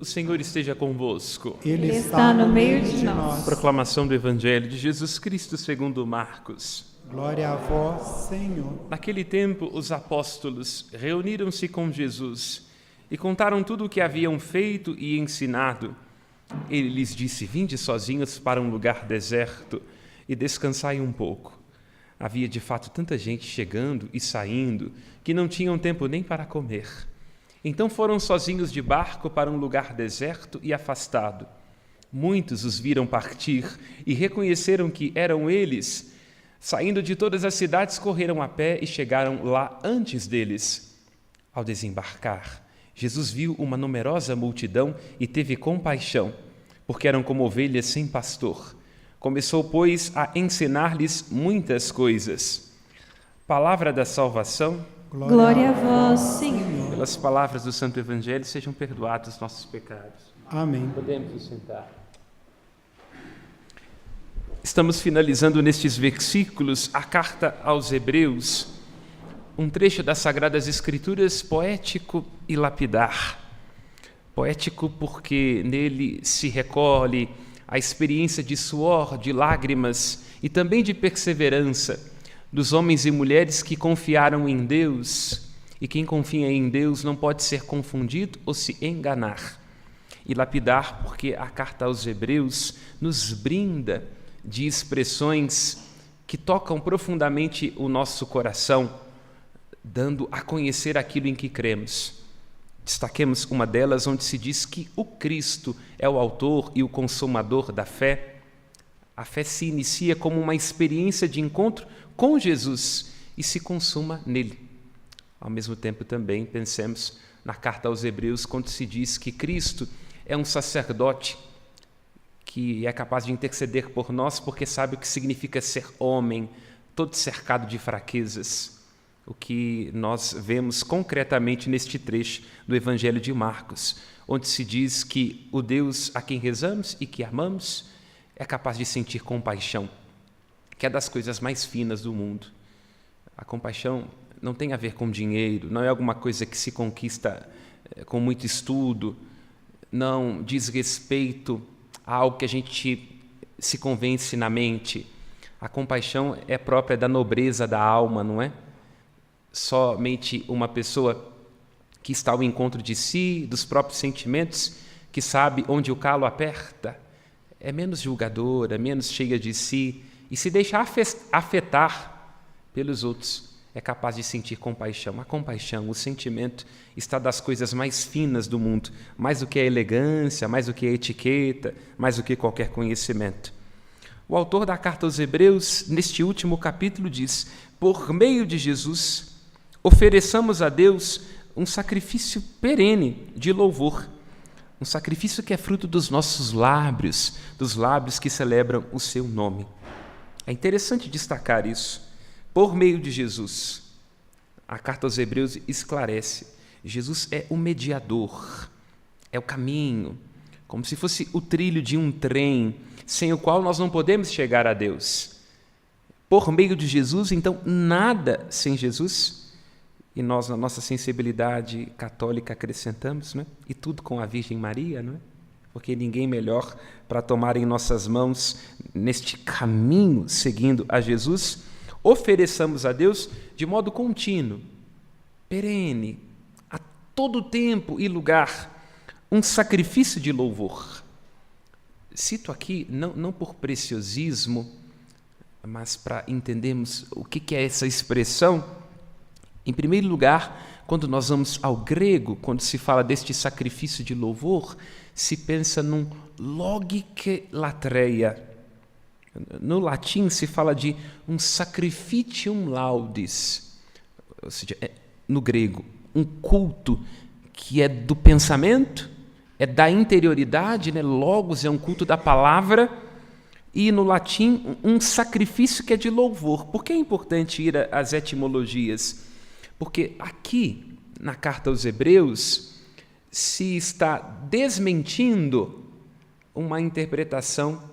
O Senhor esteja convosco. Ele está no meio de nós. Proclamação do Evangelho de Jesus Cristo segundo Marcos. Glória a vós, Senhor. Naquele tempo, os apóstolos reuniram-se com Jesus e contaram tudo o que haviam feito e ensinado. Ele lhes disse: vinde sozinhos para um lugar deserto e descansai um pouco. Havia de fato tanta gente chegando e saindo que não tinham tempo nem para comer. Então foram sozinhos de barco para um lugar deserto e afastado. Muitos os viram partir e reconheceram que eram eles. Saindo de todas as cidades, correram a pé e chegaram lá antes deles. Ao desembarcar, Jesus viu uma numerosa multidão e teve compaixão, porque eram como ovelhas sem pastor. Começou, pois, a ensinar-lhes muitas coisas. Palavra da salvação. Glória a vós, Senhor. Pelas palavras do Santo Evangelho, sejam perdoados os nossos pecados. Amém. Podemos nos sentar. Estamos finalizando nestes versículos a carta aos Hebreus, um trecho das Sagradas Escrituras poético e lapidar. Poético porque nele se recolhe a experiência de suor, de lágrimas e também de perseverança dos homens e mulheres que confiaram em Deus, e quem confia em Deus não pode ser confundido ou se enganar. E lapidar porque a carta aos Hebreus nos brinda de expressões que tocam profundamente o nosso coração, dando a conhecer aquilo em que cremos. Destaquemos uma delas onde se diz que o Cristo é o autor e o consumador da fé. A fé se inicia como uma experiência de encontro com Jesus e se consuma nele. Ao mesmo tempo também pensemos na carta aos Hebreus, quando se diz que Cristo é um sacerdote que é capaz de interceder por nós porque sabe o que significa ser homem, todo cercado de fraquezas. O que nós vemos concretamente neste trecho do Evangelho de Marcos, onde se diz que o Deus a quem rezamos e que amamos é capaz de sentir compaixão, que é das coisas mais finas do mundo. A compaixão não tem a ver com dinheiro, não é alguma coisa que se conquista com muito estudo, não diz respeito a algo que a gente se convence na mente. A compaixão é própria da nobreza da alma, não é? Somente uma pessoa que está ao encontro de si, dos próprios sentimentos, que sabe onde o calo aperta, é menos julgadora, menos cheia de si, e se deixar afetar pelos outros, é capaz de sentir compaixão. A compaixão, o sentimento, está das coisas mais finas do mundo, mais do que a elegância, mais do que a etiqueta, mais do que qualquer conhecimento. O autor da carta aos Hebreus, neste último capítulo, diz: por meio de Jesus, ofereçamos a Deus um sacrifício perene de louvor, um sacrifício que é fruto dos nossos lábios, dos lábios que celebram o seu nome. É interessante destacar isso. Por meio de Jesus, a carta aos Hebreus esclarece: Jesus é o mediador, é o caminho, como se fosse o trilho de um trem, sem o qual nós não podemos chegar a Deus. Por meio de Jesus, então, nada sem Jesus. E nós, na nossa sensibilidade católica, acrescentamos, né? E tudo com a Virgem Maria, não é? Porque ninguém melhor para tomar em nossas mãos neste caminho, seguindo a Jesus. Ofereçamos a Deus de modo contínuo, perene, a todo tempo e lugar, um sacrifício de louvor. Cito aqui, não por preciosismo, mas para entendermos o que é essa expressão. Em primeiro lugar, quando nós vamos ao grego, quando se fala deste sacrifício de louvor, se pensa num logike latreia. No latim se fala de um sacrificium laudis, ou seja, no grego, um culto que é do pensamento, é da interioridade, né? Logos é um culto da palavra, e no latim um sacrifício que é de louvor. Por que é importante ir às etimologias? Porque aqui, na carta aos Hebreus, se está desmentindo uma interpretação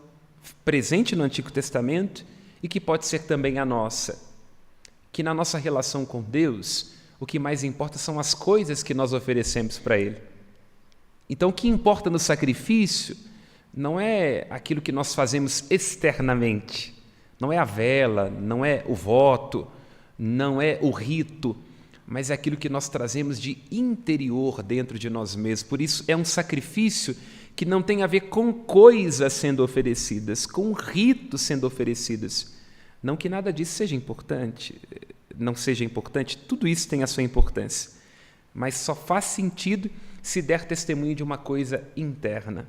presente no Antigo Testamento e que pode ser também a nossa, que na nossa relação com Deus, o que mais importa são as coisas que nós oferecemos para Ele. Então, o que importa no sacrifício não é aquilo que nós fazemos externamente, não é a vela, não é o voto, não é o rito, mas é aquilo que nós trazemos de interior dentro de nós mesmos. Por isso, é um sacrifício que não tem a ver com coisas sendo oferecidas, com ritos sendo oferecidas. Não que nada disso seja importante, não seja importante, tudo isso tem a sua importância, mas só faz sentido se der testemunho de uma coisa interna.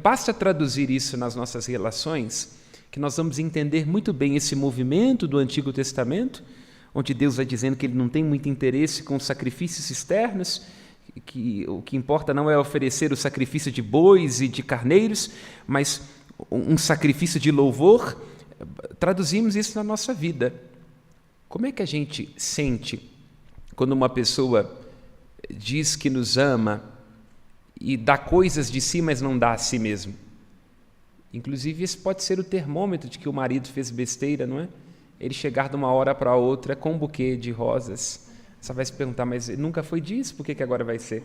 Basta traduzir isso nas nossas relações, que nós vamos entender muito bem esse movimento do Antigo Testamento, onde Deus vai dizendo que Ele não tem muito interesse com sacrifícios externos, que o que importa não é oferecer o sacrifício de bois e de carneiros, mas um sacrifício de louvor. Traduzimos isso na nossa vida. Como é que a gente sente quando uma pessoa diz que nos ama e dá coisas de si, mas não dá a si mesmo? Inclusive, esse pode ser o termômetro de que o marido fez besteira, não é? Ele chegar de uma hora para outra com um buquê de rosas. Você vai se perguntar, mas nunca foi disso, por que agora vai ser?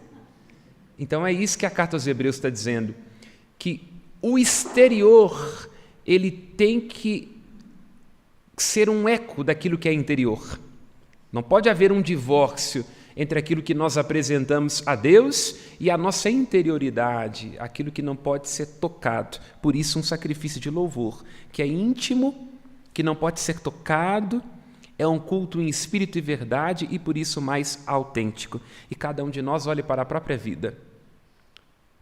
Então é isso que a carta aos Hebreus está dizendo, que o exterior ele tem que ser um eco daquilo que é interior. Não pode haver um divórcio entre aquilo que nós apresentamos a Deus e a nossa interioridade, aquilo que não pode ser tocado. Por isso, um sacrifício de louvor, que é íntimo, que não pode ser tocado, é um culto em espírito e verdade e, por isso, mais autêntico. E cada um de nós olhe para a própria vida,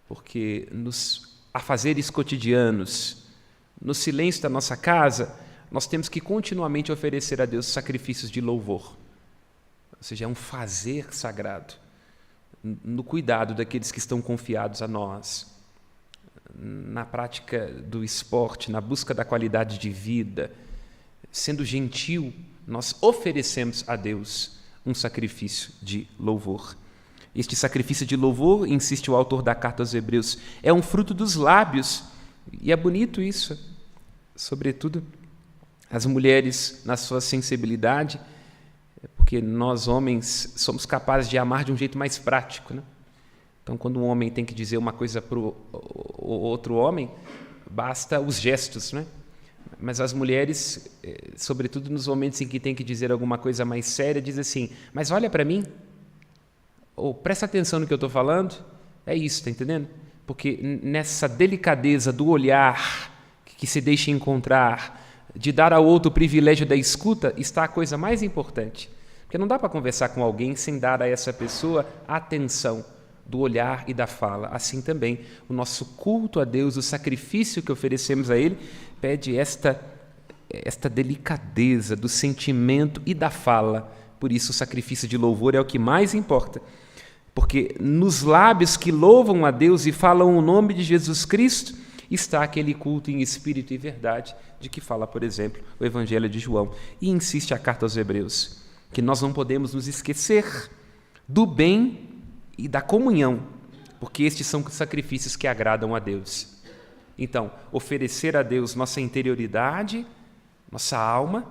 porque nos afazeres cotidianos, no silêncio da nossa casa, nós temos que continuamente oferecer a Deus sacrifícios de louvor. Ou seja, é um fazer sagrado, no cuidado daqueles que estão confiados a nós, na prática do esporte, na busca da qualidade de vida, sendo gentil, nós oferecemos a Deus um sacrifício de louvor. Este sacrifício de louvor, insiste o autor da carta aos Hebreus, é um fruto dos lábios, e é bonito isso, sobretudo as mulheres na sua sensibilidade, porque nós homens somos capazes de amar de um jeito mais prático, né? Então, quando um homem tem que dizer uma coisa para o outro homem, basta os gestos, né? Mas as mulheres, sobretudo nos momentos em que tem que dizer alguma coisa mais séria, diz assim, mas olha para mim, ou presta atenção no que eu estou falando, é isso, está entendendo? Porque nessa delicadeza do olhar que se deixa encontrar, de dar ao outro o privilégio da escuta, está a coisa mais importante. Porque não dá para conversar com alguém sem dar a essa pessoa a atenção do olhar e da fala. Assim também, o nosso culto a Deus, o sacrifício que oferecemos a Ele, pede esta delicadeza do sentimento e da fala. Por isso, o sacrifício de louvor é o que mais importa. Porque nos lábios que louvam a Deus e falam o nome de Jesus Cristo, está aquele culto em espírito e verdade de que fala, por exemplo, o Evangelho de João. E insiste a carta aos Hebreus, que nós não podemos nos esquecer do bem e da comunhão, porque estes são sacrifícios que agradam a Deus. Então, oferecer a Deus nossa interioridade, nossa alma,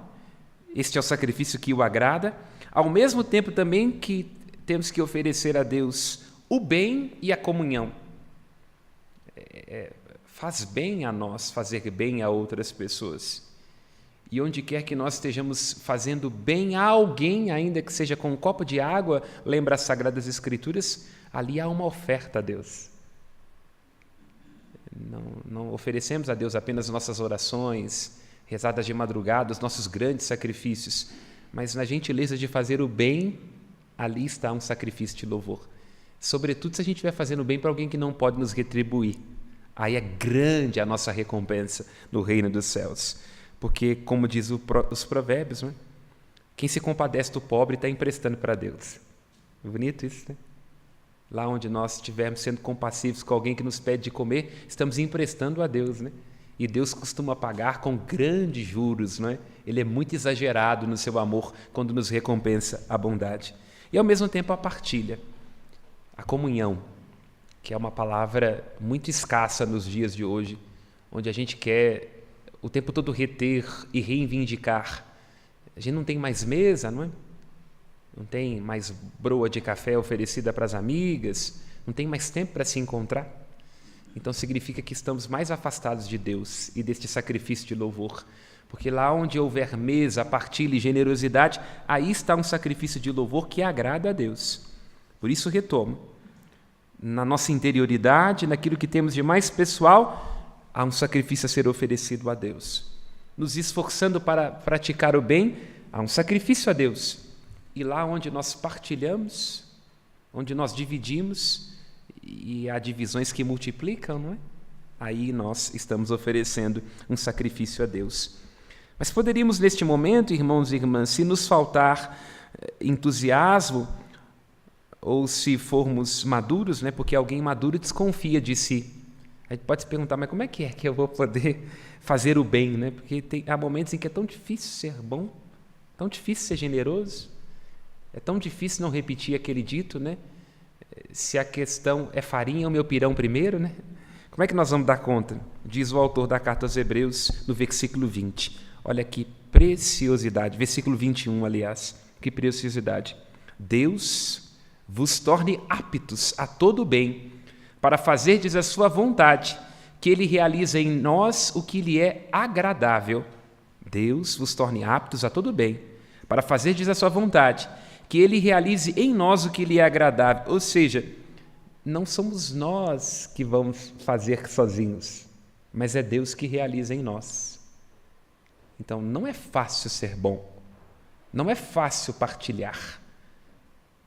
este é o sacrifício que o agrada, ao mesmo tempo também que temos que oferecer a Deus o bem e a comunhão. Faz bem a nós fazer bem a outras pessoas. E onde quer que nós estejamos fazendo bem a alguém, ainda que seja com um copo de água, lembra as Sagradas Escrituras, ali há uma oferta a Deus. Não oferecemos a Deus apenas nossas orações, rezadas de madrugada, os nossos grandes sacrifícios, mas na gentileza de fazer o bem, ali está um sacrifício de louvor. Sobretudo se a gente estiver fazendo bem para alguém que não pode nos retribuir. Aí é grande a nossa recompensa no reino dos céus. Porque, como diz os provérbios, né? Quem se compadece do pobre está emprestando para Deus. É bonito isso, né? Lá onde nós estivermos sendo compassivos com alguém que nos pede de comer, estamos emprestando a Deus, né? E Deus costuma pagar com grandes juros, não é? Ele é muito exagerado no seu amor quando nos recompensa a bondade. E, ao mesmo tempo, a partilha, a comunhão, que é uma palavra muito escassa nos dias de hoje, onde a gente quer o tempo todo reter e reivindicar. A gente não tem mais mesa, não é? Não tem mais broa de café oferecida para as amigas, não tem mais tempo para se encontrar. Então significa que estamos mais afastados de Deus e deste sacrifício de louvor. Porque lá onde houver mesa, partilha e generosidade, aí está um sacrifício de louvor que agrada a Deus. Por isso retomo. Na nossa interioridade, naquilo que temos de mais pessoal, há um sacrifício a ser oferecido a Deus. Nos esforçando para praticar o bem, há um sacrifício a Deus. E lá onde nós partilhamos, onde nós dividimos, e há divisões que multiplicam, não é? Aí nós estamos oferecendo um sacrifício a Deus. Mas poderíamos, neste momento, irmãos e irmãs, se nos faltar entusiasmo, ou se formos maduros, né? Porque alguém maduro desconfia de si. A gente pode se perguntar, mas como é que eu vou poder fazer o bem, né? Porque há momentos em que é tão difícil ser bom, tão difícil ser generoso, é tão difícil não repetir aquele dito, né? Se a questão é farinha ou meu pirão primeiro, né? Como é que nós vamos dar conta? Diz o autor da carta aos Hebreus, no versículo 20. Olha que preciosidade, versículo 21, aliás, que preciosidade. Deus vos torne aptos a todo bem, para fazerdes a sua vontade, que Ele realiza em nós o que lhe é agradável. Deus vos torne aptos a todo bem, para fazerdes a sua vontade, que Ele realize em nós o que lhe é agradável. Ou seja, não somos nós que vamos fazer sozinhos, mas é Deus que realiza em nós. Então, não é fácil ser bom, não é fácil partilhar,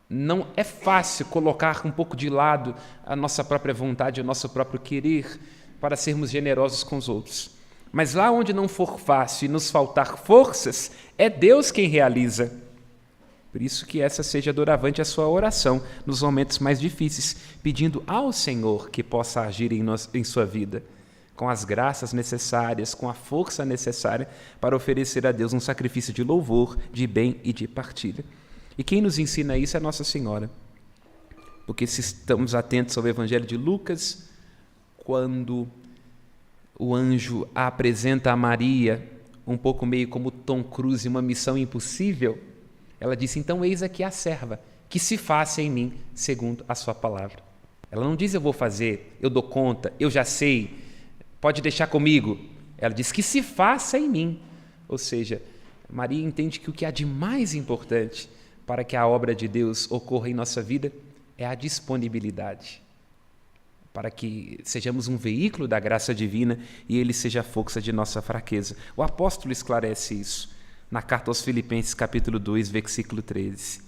não é fácil colocar um pouco de lado a nossa própria vontade, o nosso próprio querer, para sermos generosos com os outros. Mas lá onde não for fácil e nos faltar forças, é Deus quem realiza. Por isso que essa seja doravante a sua oração nos momentos mais difíceis, pedindo ao Senhor que possa agir em sua vida, com as graças necessárias, com a força necessária para oferecer a Deus um sacrifício de louvor, de bem e de partilha. E quem nos ensina isso é Nossa Senhora. Porque se estamos atentos ao Evangelho de Lucas, quando o anjo a apresenta a Maria, um pouco meio como Tom Cruise, uma missão impossível, ela disse, então eis aqui a serva, que se faça em mim segundo a sua palavra. Ela não diz eu vou fazer, eu dou conta, eu já sei, pode deixar comigo. Ela diz que se faça em mim. Ou seja, Maria entende que o que há de mais importante para que a obra de Deus ocorra em nossa vida é a disponibilidade, para que sejamos um veículo da graça divina e Ele seja a força de nossa fraqueza. O apóstolo esclarece isso na carta aos Filipenses, capítulo 2, versículo 13.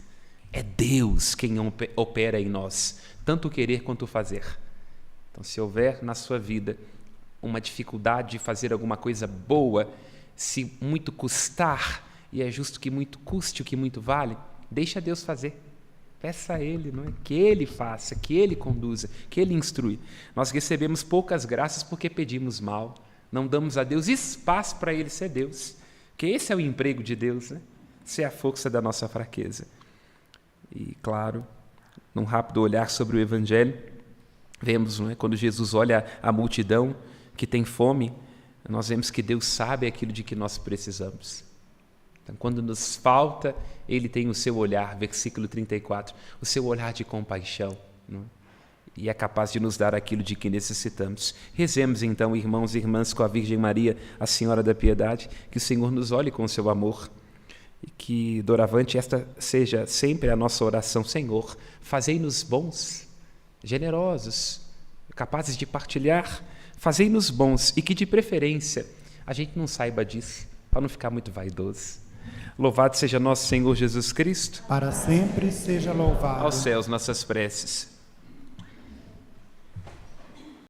É Deus quem opera em nós, tanto o querer quanto o fazer. Então, se houver na sua vida uma dificuldade de fazer alguma coisa boa, se muito custar, e é justo que muito custe o que muito vale, deixa Deus fazer. Peça a Ele, não é? Que Ele faça, que Ele conduza, que Ele instrui. Nós recebemos poucas graças porque pedimos mal. Não damos a Deus espaço para Ele ser Deus. Porque esse é o emprego de Deus, né? Ser a força da nossa fraqueza. E, claro, num rápido olhar sobre o Evangelho, vemos, não é? Quando Jesus olha a multidão que tem fome, nós vemos que Deus sabe aquilo de que nós precisamos. Então, quando nos falta, Ele tem o seu olhar, versículo 34, o seu olhar de compaixão, não é? E é capaz de nos dar aquilo de que necessitamos. Rezemos então, irmãos e irmãs, com a Virgem Maria, a Senhora da Piedade, que o Senhor nos olhe com o seu amor e que, doravante, esta seja sempre a nossa oração. Senhor, fazei-nos bons, generosos, capazes de partilhar, fazei-nos bons e que, de preferência, a gente não saiba disso, para não ficar muito vaidoso. Louvado seja nosso Senhor Jesus Cristo. Para sempre seja louvado. Aos céus nossas preces.